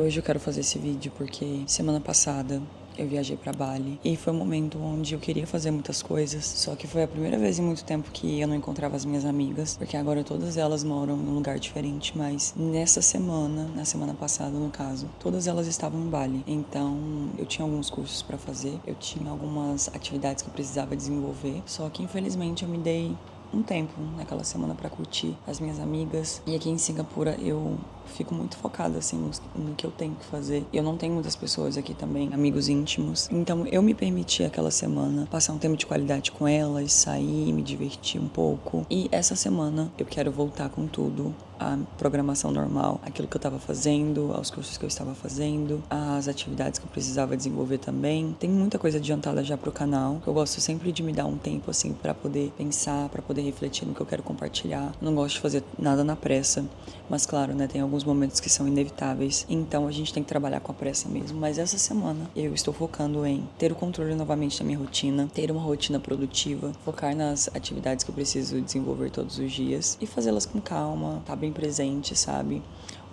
hoje eu quero fazer esse vídeo porque semana passada eu viajei pra Bali e foi um momento onde eu queria fazer muitas coisas, só que foi a primeira vez em muito tempo que eu não encontrava as minhas amigas, porque agora todas elas moram em um lugar diferente, mas nessa semana, na semana passada no caso, todas elas estavam em Bali. Então eu tinha alguns cursos pra fazer, eu tinha algumas atividades que eu precisava desenvolver, só que infelizmente eu me dei um tempo naquela semana pra curtir as minhas amigas. E aqui em Singapura eu fico muito focada assim no que eu tenho que fazer. Eu não tenho muitas pessoas aqui também, amigos íntimos. Então eu me permiti aquela semana passar um tempo de qualidade com elas, sair, me divertir um pouco. E essa semana eu quero voltar com tudo. A programação normal, aquilo que eu estava fazendo, aos cursos que eu estava fazendo, as atividades que eu precisava desenvolver também. Tem muita coisa adiantada já pro canal. Eu gosto sempre de me dar um tempo assim para poder pensar, para poder refletir no que eu quero compartilhar. Eu não gosto de fazer nada na pressa, mas claro, né, tem alguns momentos que são inevitáveis. Então a gente tem que trabalhar com a pressa mesmo. Mas essa semana eu estou focando em ter o controle novamente da minha rotina, ter uma rotina produtiva, focar nas atividades que eu preciso desenvolver todos os dias e fazê-las com calma, tá bem presente, sabe?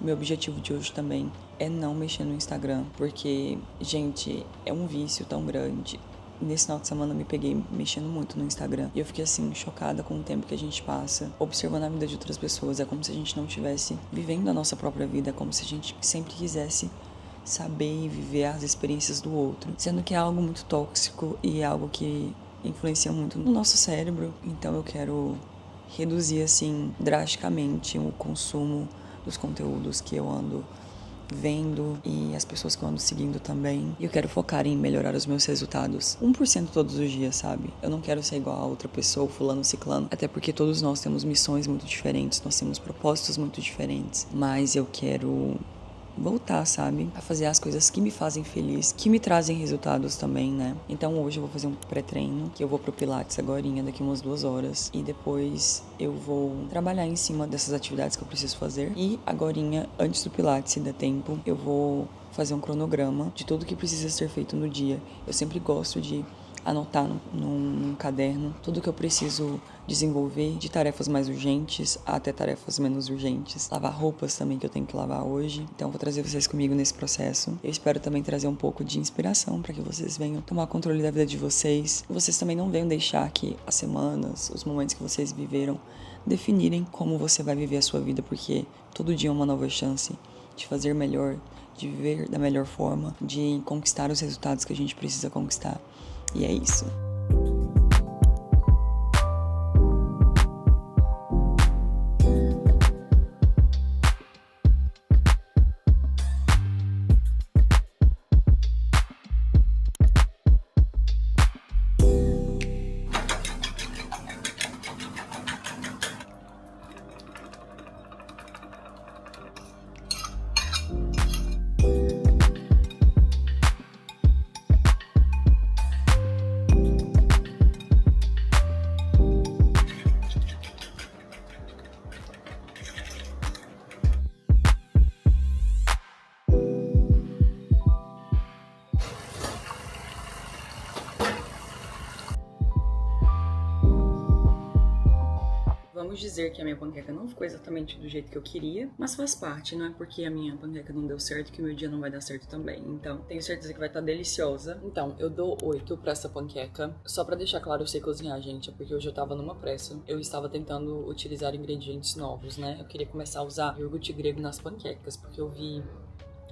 O meu objetivo de hoje também é não mexer no Instagram, porque, gente, é um vício tão grande. Nesse final de semana eu me peguei mexendo muito no Instagram e eu fiquei assim, chocada com o tempo que a gente passa observando a vida de outras pessoas. É como se a gente não estivesse vivendo a nossa própria vida, é como se a gente sempre quisesse saber e viver as experiências do outro, sendo que é algo muito tóxico e é algo que influencia muito no nosso cérebro. Então eu quero reduzir assim drasticamente o consumo dos conteúdos que eu ando vendo e as pessoas que eu ando seguindo também. E eu quero focar em melhorar os meus resultados 1% todos os dias, sabe? Eu não quero ser igual a outra pessoa, fulano, ciclano, até porque todos nós temos missões muito diferentes, nós temos propósitos muito diferentes, mas eu quero voltar, sabe? A fazer as coisas que me fazem feliz, que me trazem resultados também, né? Então hoje eu vou fazer um pré-treino, que eu vou pro Pilates agorinha, daqui umas 2 horas. E depois eu vou trabalhar em cima dessas atividades que eu preciso fazer. E agorinha, antes do Pilates, se der tempo, eu vou fazer um cronograma de tudo que precisa ser feito no dia. Eu sempre gosto de anotar num caderno tudo que eu preciso desenvolver, de tarefas mais urgentes até tarefas menos urgentes. Lavar roupas também, que eu tenho que lavar hoje. Então vou trazer vocês comigo nesse processo. Eu espero também trazer um pouco de inspiração para que vocês venham tomar controle da vida de vocês. Vocês também não venham deixar que as semanas, os momentos que vocês viveram, definirem como você vai viver a sua vida, porque todo dia é uma nova chance de fazer melhor, de viver da melhor forma, de conquistar os resultados que a gente precisa conquistar. E é isso. Vamos dizer que a minha panqueca não ficou exatamente do jeito que eu queria, mas faz parte, não é porque a minha panqueca não deu certo que o meu dia não vai dar certo também. Então, tenho certeza que vai estar deliciosa. Então, eu dou 8 pra essa panqueca. Só pra deixar claro, eu sei cozinhar, gente, é porque hoje eu tava numa pressa. Eu estava tentando utilizar ingredientes novos, né? Eu queria começar a usar iogurte grego nas panquecas, porque eu vi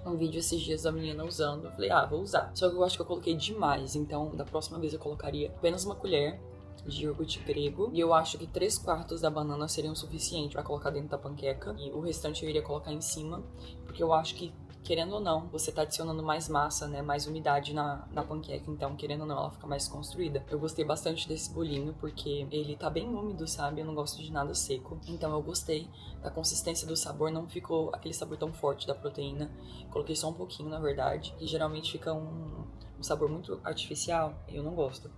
um vídeo esses dias da menina usando. Eu falei, vou usar. Só que eu acho que eu coloquei demais, então da próxima vez eu colocaria apenas uma colher de iogurte grego, e eu acho que 3/4 da banana seriam suficiente pra colocar dentro da panqueca, e o restante eu iria colocar em cima, porque eu acho que, querendo ou não, você tá adicionando mais massa, né, mais umidade na panqueca, então, querendo ou não, ela fica mais construída. Eu gostei bastante desse bolinho, porque ele tá bem úmido, sabe? Eu não gosto de nada seco, então eu gostei da consistência do sabor, não ficou aquele sabor tão forte da proteína. Coloquei só um pouquinho, na verdade, e geralmente fica um sabor muito artificial, eu não gosto.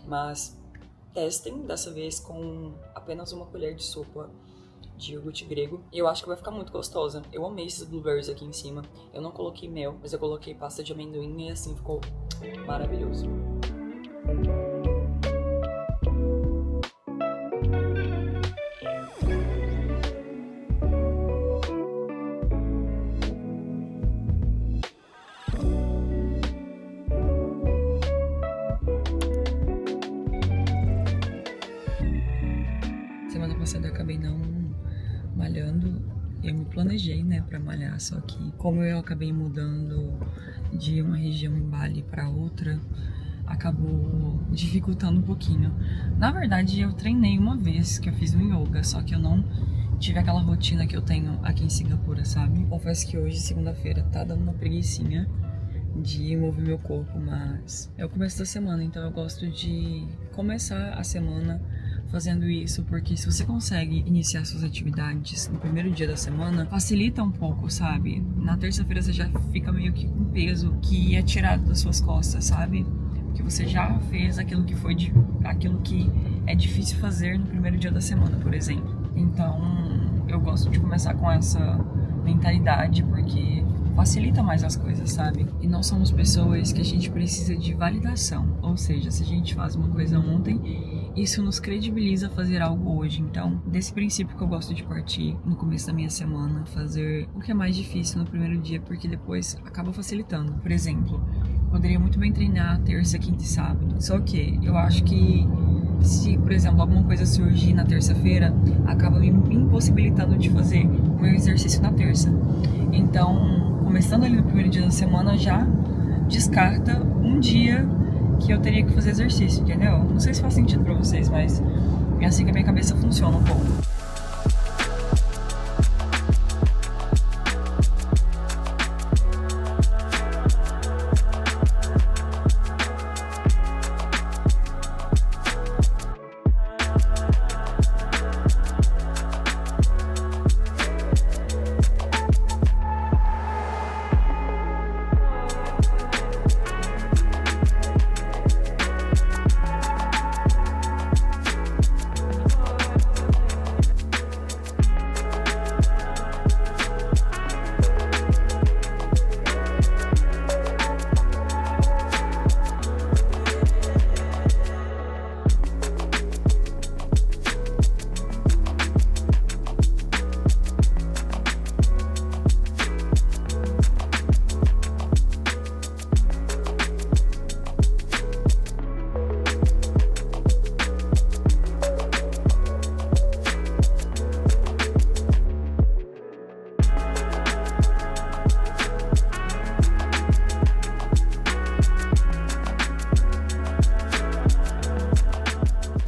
Mas testem dessa vez com apenas uma colher de sopa de iogurte grego. E eu acho que vai ficar muito gostosa. Eu amei esses blueberries aqui em cima. Eu não coloquei mel, mas eu coloquei pasta de amendoim e assim ficou maravilhoso. acabei não malhando. Eu me planejei, né, pra malhar, só que como eu acabei mudando de uma região em Bali pra outra, acabou dificultando um pouquinho. Na verdade, eu treinei uma vez que eu fiz um yoga, só que eu não tive aquela rotina que eu tenho aqui em Singapura, sabe? Confesso que hoje, segunda-feira, tá dando uma preguicinha de mover meu corpo, mas é o começo da semana, então eu gosto de começar a semana fazendo isso, porque se você consegue iniciar suas atividades no primeiro dia da semana, facilita um pouco, sabe? Na terça-feira você já fica meio que com peso que é tirado das suas costas, sabe? Porque você já fez aquilo que é difícil fazer no primeiro dia da semana, por exemplo. Então, eu gosto de começar com essa mentalidade, porque facilita mais as coisas, sabe? E nós somos pessoas que a gente precisa de validação. Ou seja, se a gente faz uma coisa ontem, isso nos credibiliza a fazer algo hoje. Então, desse princípio que eu gosto de partir no começo da minha semana, fazer o que é mais difícil no primeiro dia, porque depois acaba facilitando. Por exemplo, poderia muito bem treinar terça, quinta e sábado. Só que eu acho que se, por exemplo, alguma coisa surgir na terça-feira, acaba me impossibilitando de fazer o meu exercício na terça. Então, começando ali no primeiro dia da semana, já descarta um dia que eu teria que fazer exercício, entendeu? Não sei se faz sentido pra vocês, mas é assim que a minha cabeça funciona um pouco.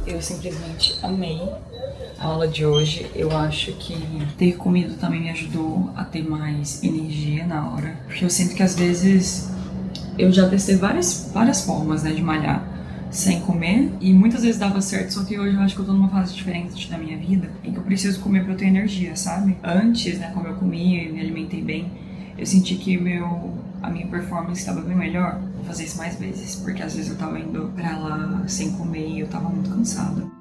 Eu simplesmente amei a aula de hoje. Eu acho que ter comido também me ajudou a ter mais energia na hora. Porque eu sinto que às vezes eu já testei várias formas, né, de malhar sem comer e muitas vezes dava certo, só que hoje eu acho que eu tô numa fase diferente da minha vida em que eu preciso comer pra eu ter energia, sabe? Antes, né, como eu comia e me alimentei bem, eu senti que a minha performance estava bem melhor. Vou fazer isso mais vezes, porque às vezes eu tava indo pra lá sem comer e eu tava muito cansada.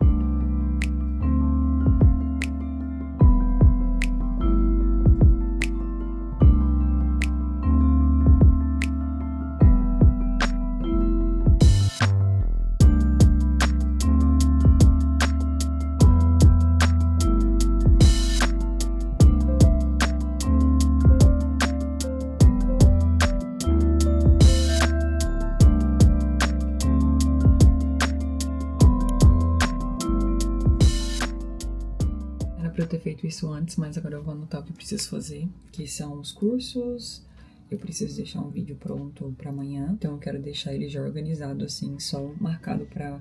Pra eu ter feito isso antes, mas agora eu vou anotar o que eu preciso fazer, que são os cursos. Eu preciso deixar um vídeo pronto pra amanhã, então eu quero deixar ele já organizado assim, só marcado pra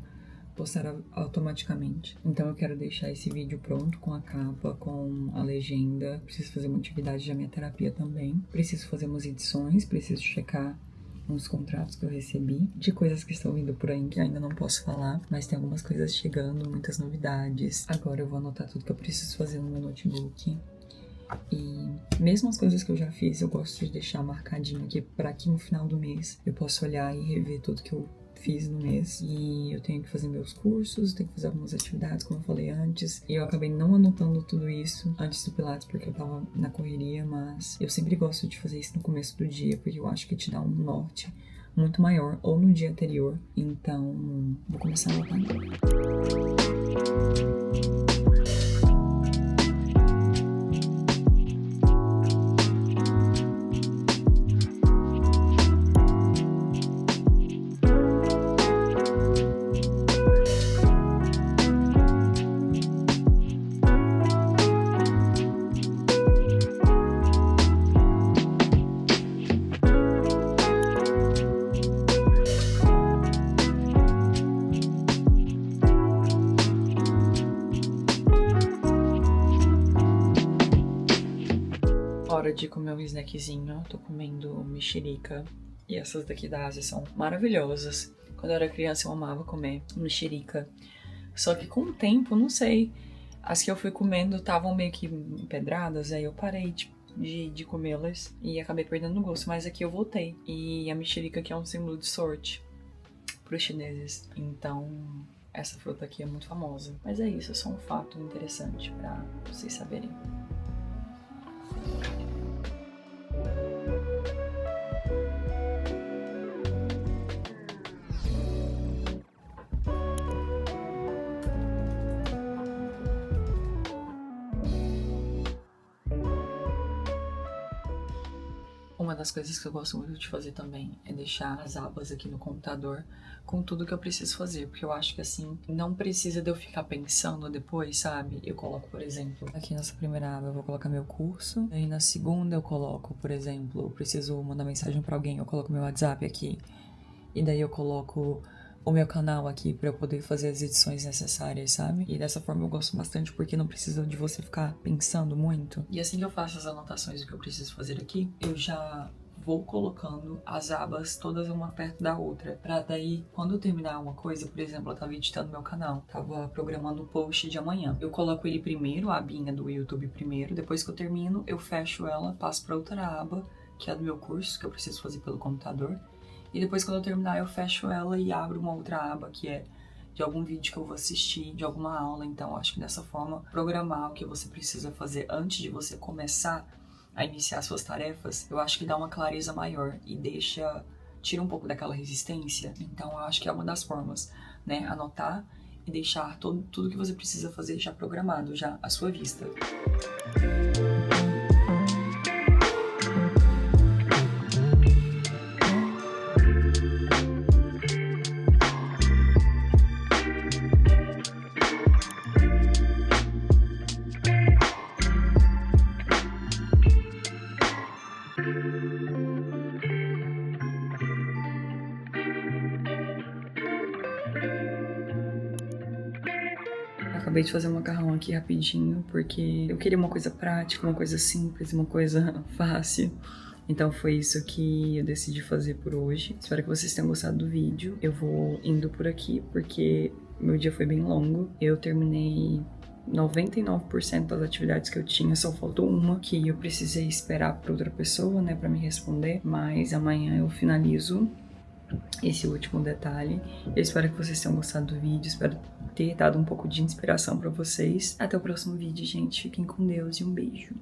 postar automaticamente. Então eu quero deixar esse vídeo pronto com a capa, com a legenda. Preciso fazer uma atividade da minha terapia também. Preciso fazer umas edições, preciso checar uns contratos que eu recebi, de coisas que estão vindo por aí que ainda não posso falar, mas tem algumas coisas chegando, muitas novidades. Agora eu vou anotar tudo que eu preciso fazer no meu notebook. E mesmo as coisas que eu já fiz, eu gosto de deixar marcadinho aqui para que no final do mês eu possa olhar e rever tudo que eu fiz no mês. E eu tenho que fazer meus cursos, tenho que fazer algumas atividades, como eu falei antes. E eu acabei não anotando tudo isso antes do Pilates, porque eu tava na correria, mas eu sempre gosto de fazer isso no começo do dia, porque eu acho que te dá um norte muito maior, ou no dia anterior. Então, vou começar a anotar agora. de comer um snackzinho. Tô comendo mexerica. E essas daqui da Ásia são maravilhosas. Quando eu era criança eu amava comer mexerica. Só que com o tempo, não sei, as que eu fui comendo estavam meio que empedradas, aí eu parei de comê-las e acabei perdendo o gosto. Mas aqui eu voltei. E a mexerica aqui é um símbolo de sorte pros chineses. Então, essa fruta aqui é muito famosa. Mas é isso, é só um fato interessante pra vocês saberem. Uma das coisas que eu gosto muito de fazer também é deixar as abas aqui no computador com tudo que eu preciso fazer, porque eu acho que assim, não precisa de eu ficar pensando depois, sabe? Eu coloco, por exemplo, aqui nessa primeira aba eu vou colocar meu curso, aí na segunda eu coloco, por exemplo, eu preciso mandar mensagem pra alguém, eu coloco meu WhatsApp aqui, e daí eu coloco o meu canal aqui pra eu poder fazer as edições necessárias, sabe? E dessa forma eu gosto bastante porque não precisa de você ficar pensando muito. E assim que eu faço as anotações do que eu preciso fazer aqui, eu já vou colocando as abas todas uma perto da outra, pra daí, quando eu terminar uma coisa, por exemplo, eu tava editando meu canal, tava programando o post de amanhã. Eu coloco ele primeiro, a abinha do YouTube primeiro, depois que eu termino, eu fecho ela, passo pra outra aba, que é a do meu curso, que eu preciso fazer pelo computador. E depois, quando eu terminar, eu fecho ela e abro uma outra aba, que é de algum vídeo que eu vou assistir, de alguma aula. Então, acho que dessa forma, programar o que você precisa fazer antes de você começar a iniciar suas tarefas, eu acho que dá uma clareza maior e tira um pouco daquela resistência. Então, eu acho que é uma das formas, né? Anotar e deixar tudo que você precisa fazer já programado, já à sua vista. Acabei de fazer um macarrão aqui rapidinho, porque eu queria uma coisa prática, uma coisa simples, uma coisa fácil. Então foi isso que eu decidi fazer por hoje. Espero que vocês tenham gostado do vídeo. Eu vou indo por aqui, porque meu dia foi bem longo. Eu terminei 99% das atividades que eu tinha, só faltou uma que eu precisei esperar para outra pessoa, né, para me responder. Mas amanhã eu finalizo esse último detalhe. Eu espero que vocês tenham gostado do vídeo, espero ter dado um pouco de inspiração para vocês. Até o próximo vídeo, gente. Fiquem com Deus e um beijo.